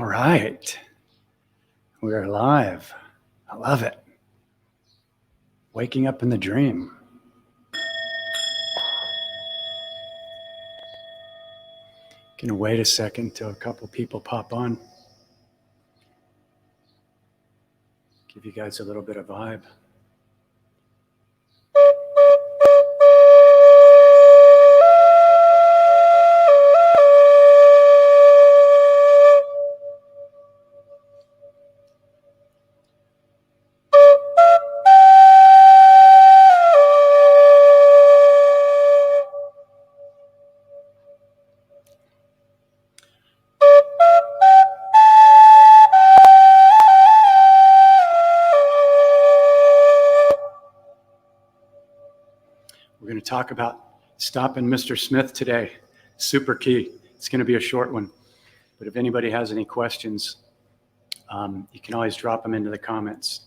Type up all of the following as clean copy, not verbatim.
All right. We're live. I love it. Waking up in the dream. Gonna wait a second till a couple people pop on. Give you guys a little bit of vibe. Talk about stopping Mr. Smith today. Super key. It's going to be a short one, but if anybody has any questions, you can always drop them into the comments.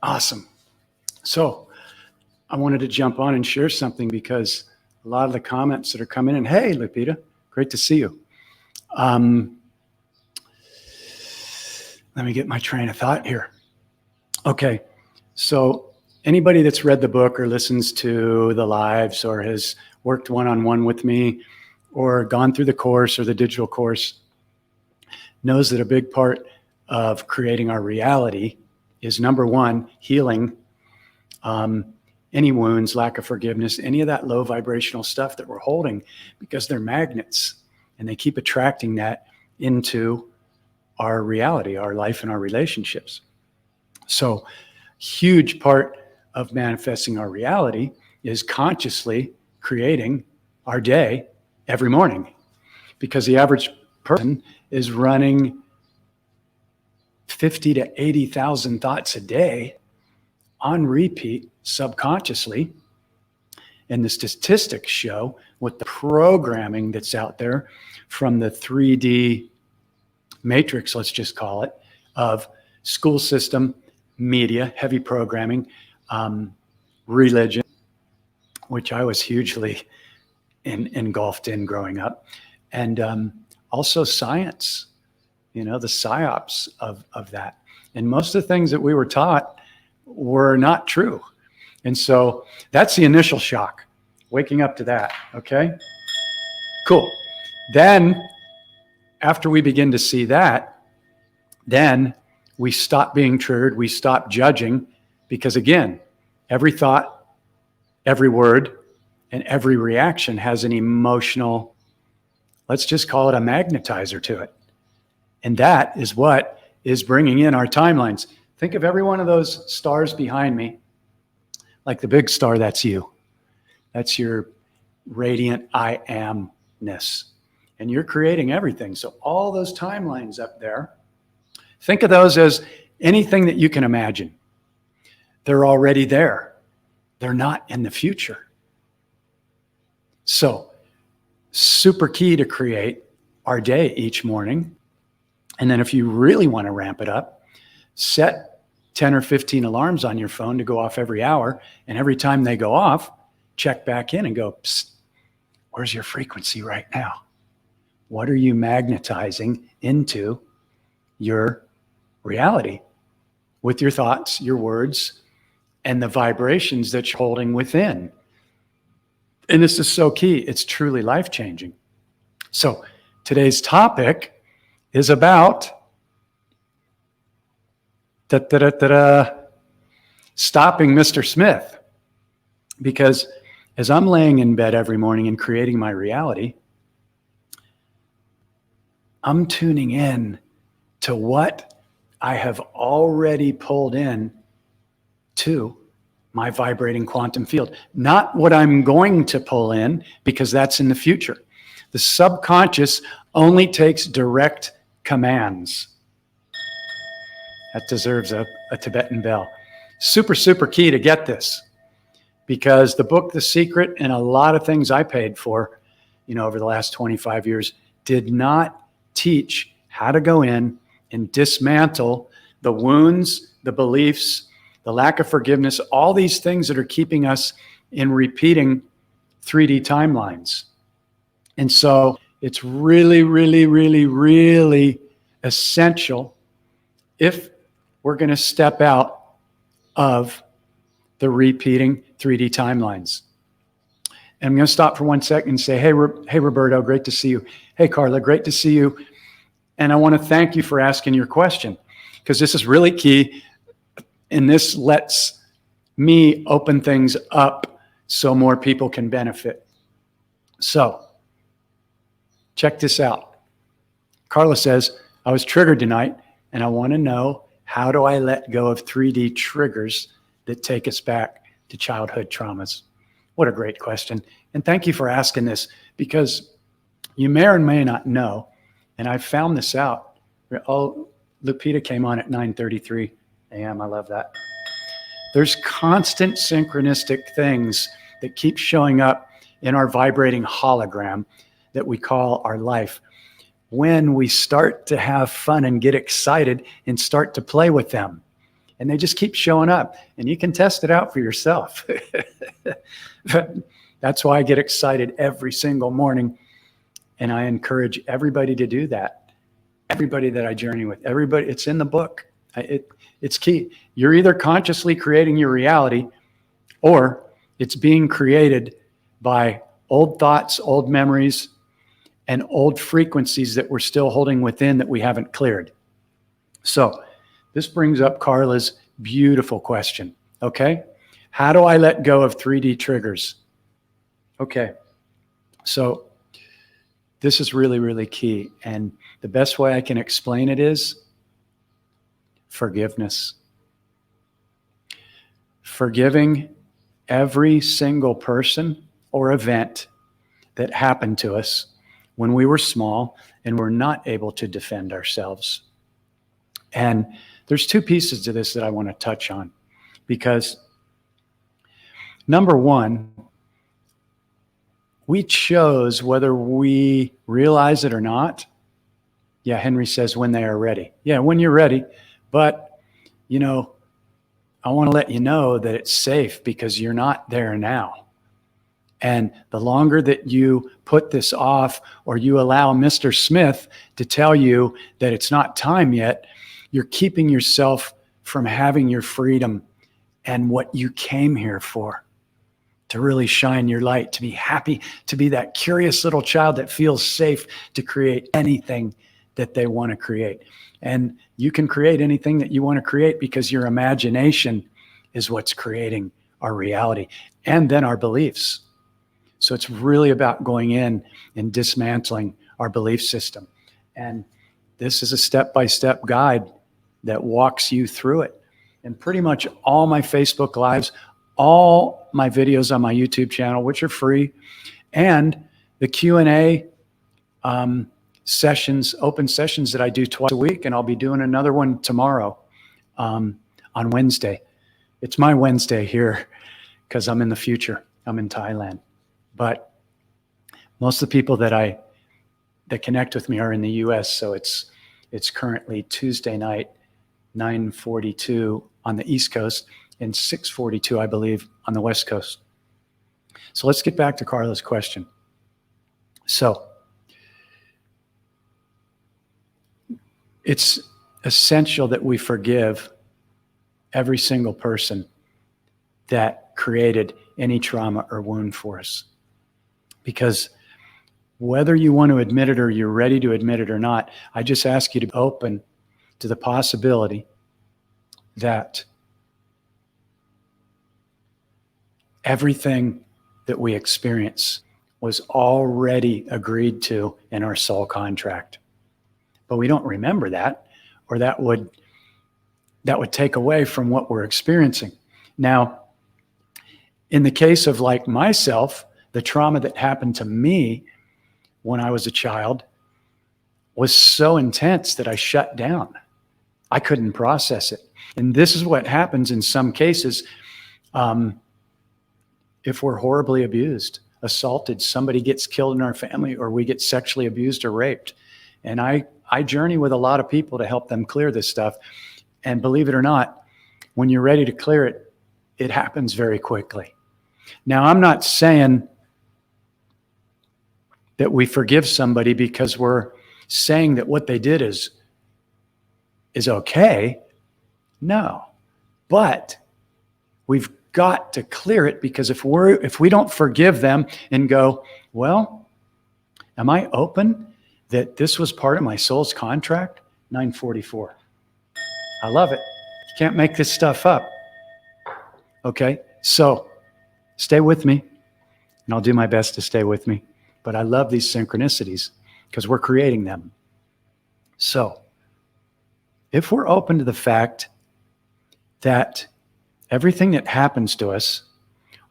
Awesome. So I wanted to jump on and share something because a lot of the comments that are coming in, hey, Lupita, great to see you. Let me get my train of thought here. Okay, so anybody that's read the book or listens to the lives or has worked one-on-one with me or gone through the course or the digital course knows that a big part of creating our reality is number one, healing any wounds, lack of forgiveness, any of that low vibrational stuff that we're holding, because they're magnets and they keep attracting that into our reality, our life and our relationships. So huge part of manifesting our reality is consciously creating our day every morning, because the average person is running 50 to 80,000 thoughts a day on repeat subconsciously. And the statistics show with the programming that's out there from the 3D matrix, let's just call it, of school system, media, heavy programming, religion, which I was hugely engulfed in growing up, and also science. You know, the psyops of that. And most of the things that we were taught were not true. And so that's the initial shock, waking up to that, okay? Cool. Then, after we begin to see that, then we stop being triggered, we stop judging, because again, every thought, every word, and every reaction has an emotional, let's just call it a magnetizer to it. And that is what is bringing in our timelines. Think of every one of those stars behind me, like the big star, that's you. That's your radiant I amness. And you're creating everything. So all those timelines up there, think of those as anything that you can imagine. They're already there. They're not in the future. So super key to create our day each morning. And then if you really want to ramp it up, set 10 or 15 alarms on your phone to go off every hour. And every time they go off, check back in and go, psst, where's your frequency right now? What are you magnetizing into your reality with your thoughts, your words, and the vibrations that you're holding within? And this is so key. It's truly life-changing. So today's topic is about stopping Mr. Smith. Because as I'm laying in bed every morning and creating my reality, I'm tuning in to what I have already pulled in to my vibrating quantum field. Not what I'm going to pull in, because that's in the future. The subconscious only takes direct commands. That deserves a Tibetan bell. Super, super key to get this, because the book, The Secret, and a lot of things I paid for, over the last 25 years, did not teach how to go in and dismantle the wounds, the beliefs, the lack of forgiveness, all these things that are keeping us in repeating 3D timelines. And so it's really, really, really, really essential, if we're going to step out of the repeating 3D timelines. And I'm going to stop for 1 second and say, hey, Roberto, great to see you. Hey, Carla, great to see you. And I want to thank you for asking your question, because this is really key. And this lets me open things up so more people can benefit. So check this out. Carla says, I was triggered tonight, and I want to know, how do I let go of 3D triggers that take us back to childhood traumas? What a great question. And thank you for asking this, because you may or may not know, and I found this out. Oh, Lupita came on at 9:33 a.m. I love that. There's constant synchronistic things that keep showing up in our vibrating hologram that we call our life, when we start to have fun and get excited and start to play with them. And they just keep showing up, and you can test it out for yourself. That's why I get excited every single morning. And I encourage everybody to do that. Everybody that I journey with, everybody, it's in the book. It's key. You're either consciously creating your reality, or it's being created by old thoughts, old memories, and old frequencies that we're still holding within that we haven't cleared. So this brings up Carla's beautiful question. Okay. How do I let go of 3D triggers? Okay. So this is really, really key. And the best way I can explain it is forgiveness. Forgiving every single person or event that happened to us when we were small and were not able to defend ourselves. And there's two pieces to this that I want to touch on, because number one, we chose whether we realize it or not. Yeah, Henry says when they are ready. Yeah, when you're ready. But, I want to let you know that it's safe, because you're not there now. And the longer that you put this off, or you allow Mr. Smith to tell you that it's not time yet, you're keeping yourself from having your freedom and what you came here for. To really shine your light, to be happy, to be that curious little child that feels safe to create anything that they want to create. And you can create anything that you want to create, because your imagination is what's creating our reality and then our beliefs. So it's really about going in and dismantling our belief system. And this is a step-by-step guide that walks you through it. And pretty much all my Facebook Lives, all my videos on my YouTube channel, which are free, and the Q&A sessions, open sessions that I do twice a week, and I'll be doing another one tomorrow on Wednesday. It's my Wednesday here because I'm in the future. I'm in Thailand. But most of the people that connect with me are in the US, so it's currently Tuesday night, 9:42 on the East Coast, and 6:42, I believe, on the West Coast. So let's get back to Carla's question. So it's essential that we forgive every single person that created any trauma or wound for us. Because whether you want to admit it or you're ready to admit it or not, I just ask you to be open to the possibility that everything that we experience was already agreed to in our soul contract. But we don't remember that, or that would take away from what we're experiencing. Now, in the case of like myself, the trauma that happened to me when I was a child, was so intense that I shut down. I couldn't process it. And this is what happens in some cases if we're horribly abused, assaulted, somebody gets killed in our family, or we get sexually abused or raped. And I journey with a lot of people to help them clear this stuff. And believe it or not, when you're ready to clear it, it happens very quickly. Now, I'm not saying that we forgive somebody because we're saying that what they did is okay. No, but we've got to clear it, because if we don't forgive them and go, well, am I open that this was part of my soul's contract? 944. I love it. You can't make this stuff up. Okay, so stay with me, and I'll do my best to stay with me. But I love these synchronicities because we're creating them. So if we're open to the fact that everything that happens to us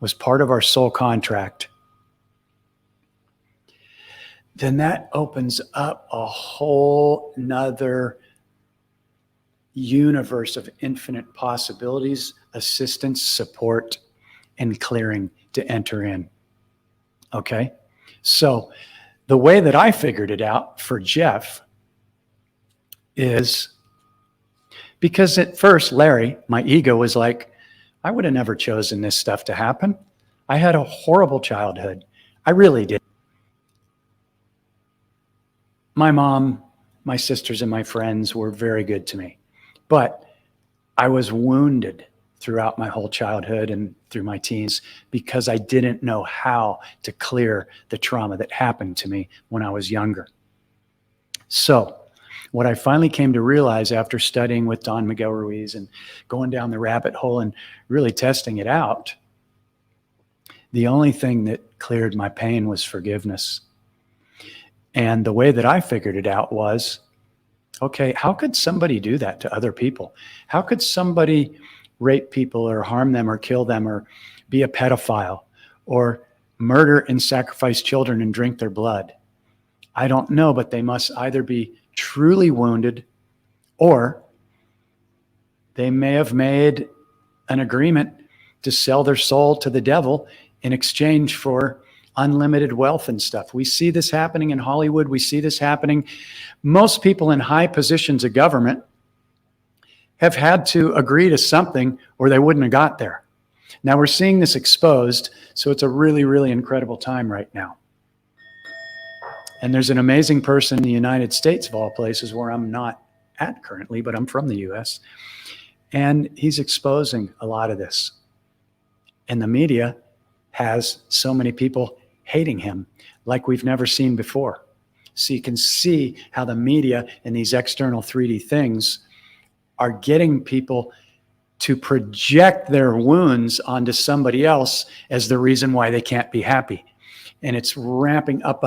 was part of our soul contract, then that opens up a whole nother universe of infinite possibilities, assistance, support, and clearing to enter in. Okay? So the way that I figured it out for Jeff is because at first, Larry, my ego was like, I would have never chosen this stuff to happen. I had a horrible childhood. I really did. My mom, my sisters, and my friends were very good to me. But I was wounded throughout my whole childhood and through my teens because I didn't know how to clear the trauma that happened to me when I was younger. So what I finally came to realize after studying with Don Miguel Ruiz and going down the rabbit hole and really testing it out, the only thing that cleared my pain was forgiveness. And the way that I figured it out was, okay, how could somebody do that to other people? How could somebody rape people or harm them or kill them or be a pedophile or murder and sacrifice children and drink their blood? I don't know, but they must either be truly wounded, or they may have made an agreement to sell their soul to the devil in exchange for unlimited wealth and stuff. We see this happening in Hollywood. We see this happening. Most people in high positions of government have had to agree to something or they wouldn't have got there. Now we're seeing this exposed, so it's a really, really incredible time right now. And there's an amazing person in the United States, of all places, where I'm not at currently, but I'm from the US. And he's exposing a lot of this. And the media has so many people hating him like we've never seen before. So you can see how the media and these external 3D things are getting people to project their wounds onto somebody else as the reason why they can't be happy. And it's ramping up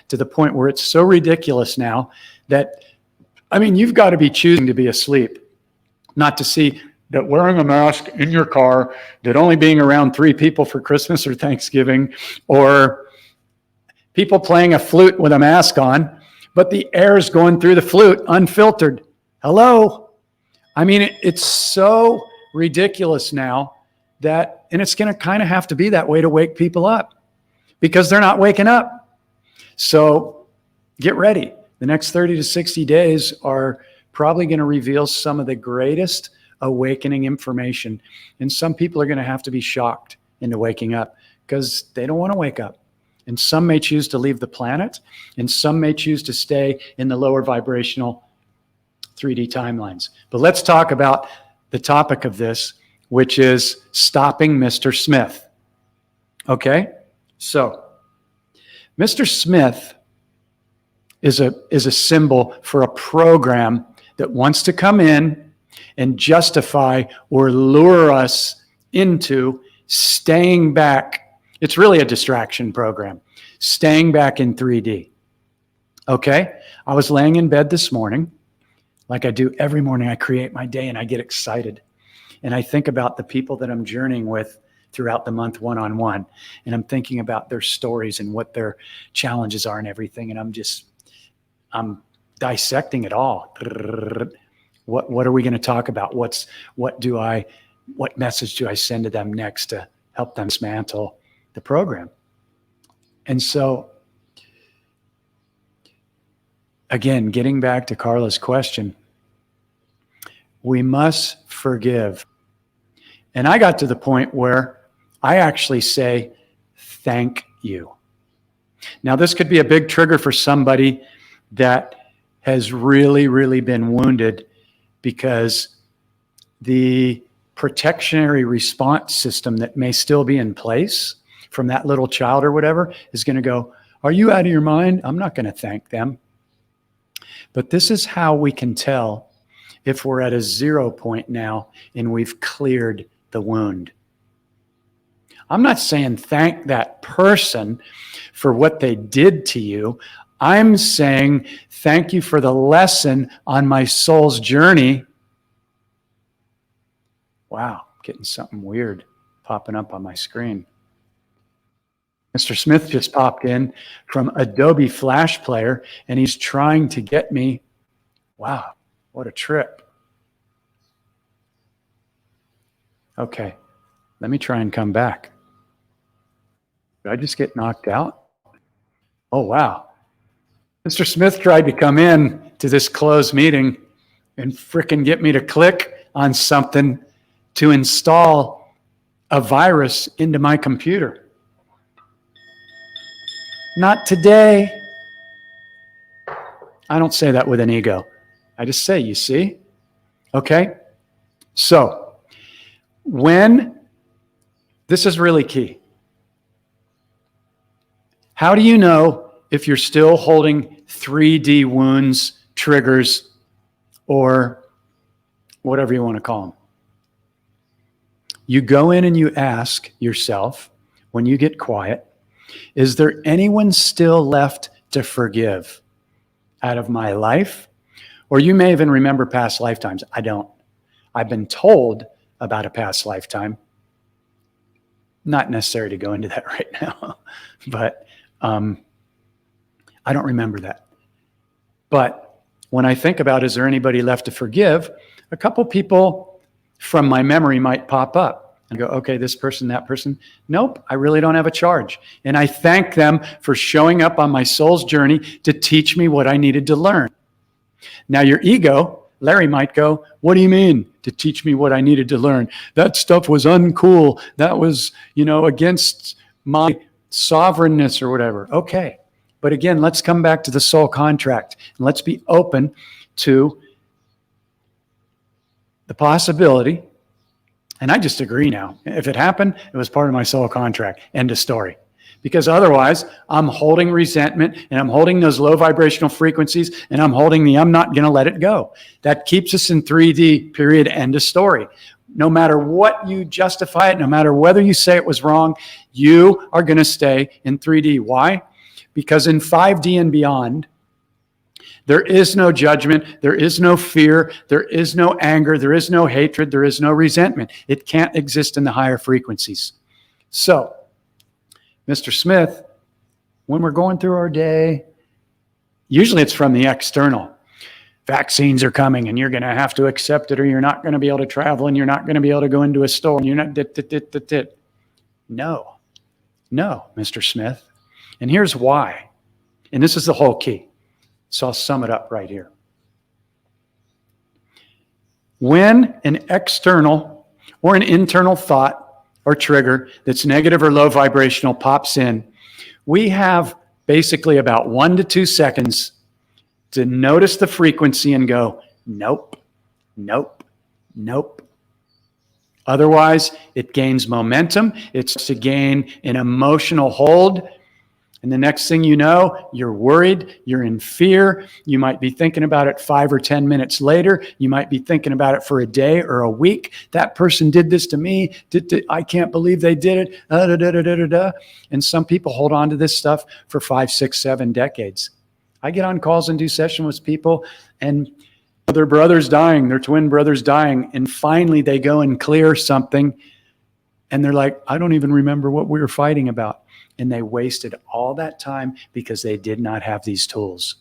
to the point where it's so ridiculous now that, I mean, you've got to be choosing to be asleep, not to see that wearing a mask in your car, that only being around 3 people for Christmas or Thanksgiving, or people playing a flute with a mask on, but the air is going through the flute unfiltered. Hello? I mean, it's so ridiculous now that, and it's going to kind of have to be that way to wake people up, because they're not waking up. So get ready. The next 30 to 60 days are probably going to reveal some of the greatest awakening information. And some people are going to have to be shocked into waking up because they don't want to wake up. And some may choose to leave the planet, and some may choose to stay in the lower vibrational 3D timelines. But let's talk about the topic of this, which is stopping Mr. Smith. Okay? So, Mr. Smith is a symbol for a program that wants to come in and justify or lure us into staying back. It's really a distraction program, staying back in 3D. Okay? I was laying in bed this morning, like I do every morning. I create my day and I get excited. And I think about the people that I'm journeying with throughout the month one-on-one. And I'm thinking about their stories and what their challenges are and everything. And I'm dissecting it all. What are we going to talk about? What message do I send to them next to help them dismantle the program? And so, again, getting back to Carla's question, we must forgive. And I got to the point where I actually say, thank you. Now, this could be a big trigger for somebody that has really, really been wounded, because the protectionary response system that may still be in place from that little child or whatever is going to go, are you out of your mind? I'm not going to thank them. But this is how we can tell if we're at a 0 point now and we've cleared the wound. I'm not saying thank that person for what they did to you. I'm saying thank you for the lesson on my soul's journey. Wow, getting something weird popping up on my screen. Mr. Smith just popped in from Adobe Flash Player, and he's trying to get me. Wow, what a trip. Okay, let me try and come back. Did I just get knocked out? Oh, wow. Mr. Smith tried to come in to this closed meeting and frickin' get me to click on something to install a virus into my computer. Not today. I don't say that with an ego. I just say, you see? Okay? So, this is really key. How do you know if you're still holding 3D wounds, triggers, or whatever you want to call them? You go in and you ask yourself, when you get quiet, is there anyone still left to forgive out of my life? Or you may even remember past lifetimes. I don't. I've been told about a past lifetime. Not necessary to go into that right now, but I don't remember that. But when I think about, is there anybody left to forgive? A couple people from my memory might pop up and go, okay, this person, that person. Nope, I really don't have a charge. And I thank them for showing up on my soul's journey to teach me what I needed to learn. Now your ego, Larry might go, what do you mean to teach me what I needed to learn? That stuff was uncool. That was, against my sovereignness or whatever. Okay. But again, let's come back to the soul contract and let's be open to the possibility. And I just agree now. If it happened, it was part of my soul contract. End of story. Because otherwise, I'm holding resentment and I'm holding those low vibrational frequencies and I'm not going to let it go. That keeps us in 3D, period, end of story. No matter what you justify it, no matter whether you say it was wrong, you are going to stay in 3D. Why? Because in 5D and beyond, there is no judgment, there is no fear, there is no anger, there is no hatred, there is no resentment. It can't exist in the higher frequencies. So, Mr. Smith, when we're going through our day, usually it's from the external. Vaccines are coming and you're going to have to accept it or you're not going to be able to travel and you're not going to be able to go into a store and you're not No, Mr. Smith. And here's why. And this is the whole key. So I'll sum it up right here. When an external or an internal thought or trigger that's negative or low vibrational pops in, we have basically about 1 to 2 seconds to notice the frequency and go, nope, nope, nope. Otherwise, it gains momentum. It's to gain an emotional hold. And the next thing you know, you're worried, you're in fear. You might be thinking about it 5 or 10 minutes later. You might be thinking about it for a day or a week. That person did this to me. I can't believe they did it. And some people hold on to this stuff for 5, 6, 7 decades. I get on calls and do sessions with people and their brother's dying, their twin brother's dying. And finally they go and clear something. And they're like, I don't even remember what we were fighting about. And they wasted all that time because they did not have these tools.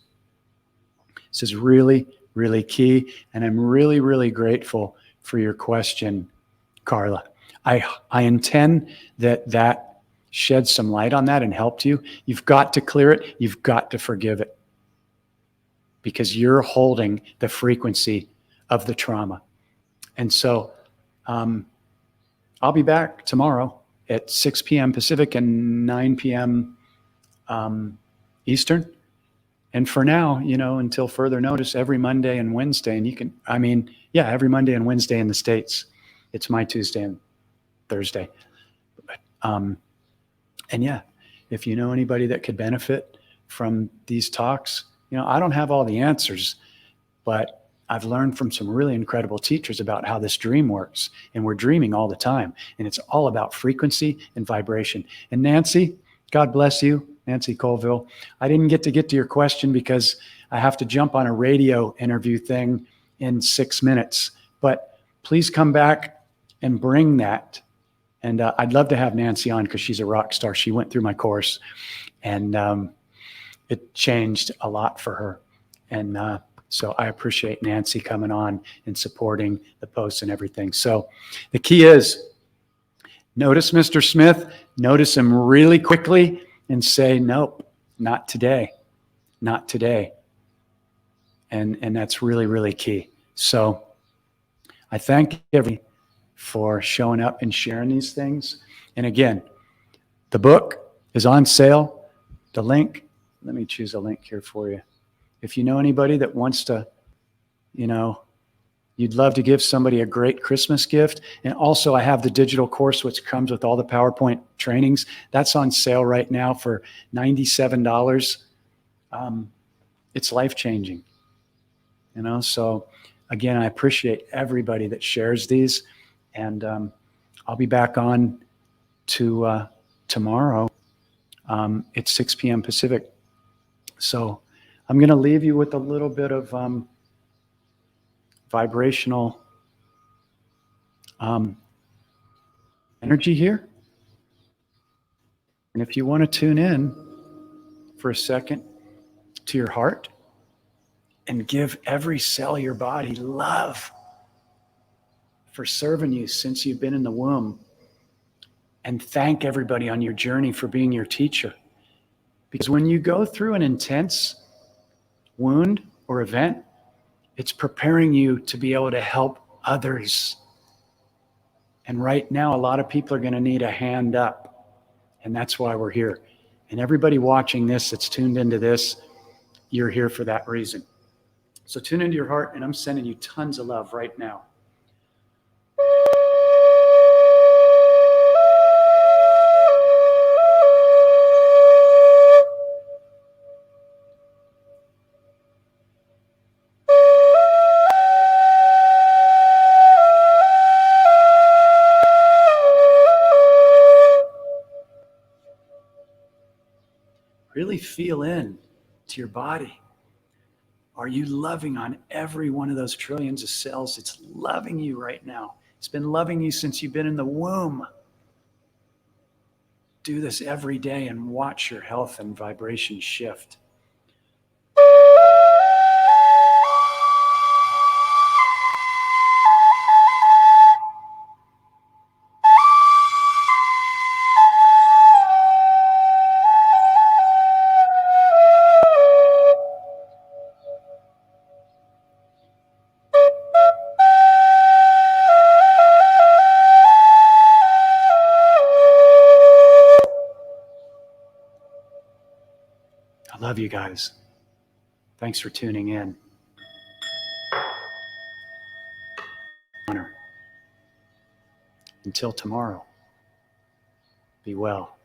This is really, really key. And I'm really, really grateful for your question, Carla. I intend that shed some light on that and helped you. You've got to clear it. You've got to forgive it, because you're holding the frequency of the trauma. And so I'll be back tomorrow at 6 p.m. Pacific and 9 p.m. Eastern. And for now, until further notice, every Monday and Wednesday, and every Monday and Wednesday in the States. It's my Tuesday and Thursday. And yeah, if you know anybody that could benefit from these talks, I don't have all the answers, but I've learned from some really incredible teachers about how this dream works. And we're dreaming all the time. And it's all about frequency and vibration. And Nancy, God bless you, Nancy Colville. I didn't get to your question because I have to jump on a radio interview thing in 6 minutes. But please come back and bring that. And I'd love to have Nancy on because she's a rock star. She went through my course, and it changed a lot for her. And so I appreciate Nancy coming on and supporting the posts and everything. So the key is, notice Mr. Smith, notice him really quickly and say, nope, not today, not today. And that's really, really key. So I thank everybody for showing up and sharing these things. And again, the book is on sale. The link, let me choose a link here for you. If you know anybody that wants to, you'd love to give somebody a great Christmas gift. And also I have the digital course, which comes with all the PowerPoint trainings. That's on sale right now for $97. It's life-changing, so again, I appreciate everybody that shares these. And I'll be back on to tomorrow at 6 p.m. Pacific. So I'm going to leave you with a little bit of vibrational energy here. And if you want to tune in for a second to your heart and give every cell of your body love for serving you since you've been in the womb, and thank everybody on your journey for being your teacher. Because when you go through an intense wound or event, it's preparing you to be able to help others. And right now, a lot of people are going to need a hand up. And that's why we're here. And everybody watching this that's tuned into this, you're here for that reason. So tune into your heart, and I'm sending you tons of love right now. Really feel in to your body. Are you loving on every one of those trillions of cells? It's loving you right now. It's been loving you since you've been in the womb. Do this every day and watch your health and vibration shift. I love you guys. Thanks for tuning in. Honor. Until tomorrow, be well.